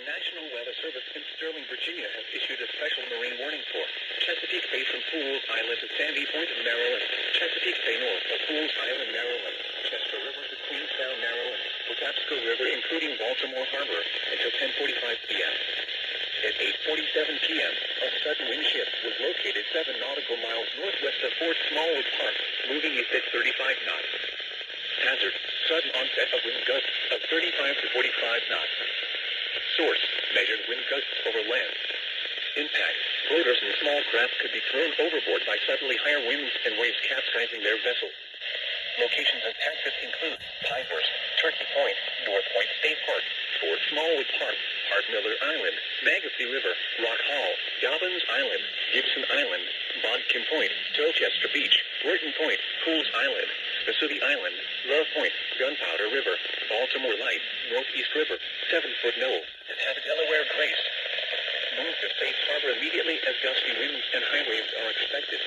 National Weather Service in Sterling, Virginia has issued a special marine warning for Chesapeake Bay from Pools Island to Sandy Point, Maryland, Chesapeake Bay north of Pools Island, Maryland, Chester River to Queenstown, Maryland, Patapsco River including Baltimore Harbor until 10:45 p.m. At 8:47 p.m., a sudden wind shift was located 7 nautical miles northwest of Fort Smallwood Park, moving east at 35 knots. Hazard, sudden onset of wind gusts of 35 to 45 knots. Source, measured wind gusts over land. Impact, floaters and small craft could be thrown overboard by suddenly higher winds and waves capsizing their vessel. Locations and tactics include Pinehurst, Turkey Point, North Point State Park, Fort Smallwood Park, Hart Miller Island, Magacy River, Rock Hall, Dobbins Island, Gibson Island, Bodkin Point, Tilchester Beach, Thornton Point, Pools Island, Vesuvi Island, Love Point, Gunpowder River, Baltimore Light, Northeast River, 7-foot Knoll, and have Delaware Grace. Move to safe harbor immediately as gusty winds and high waves are expected.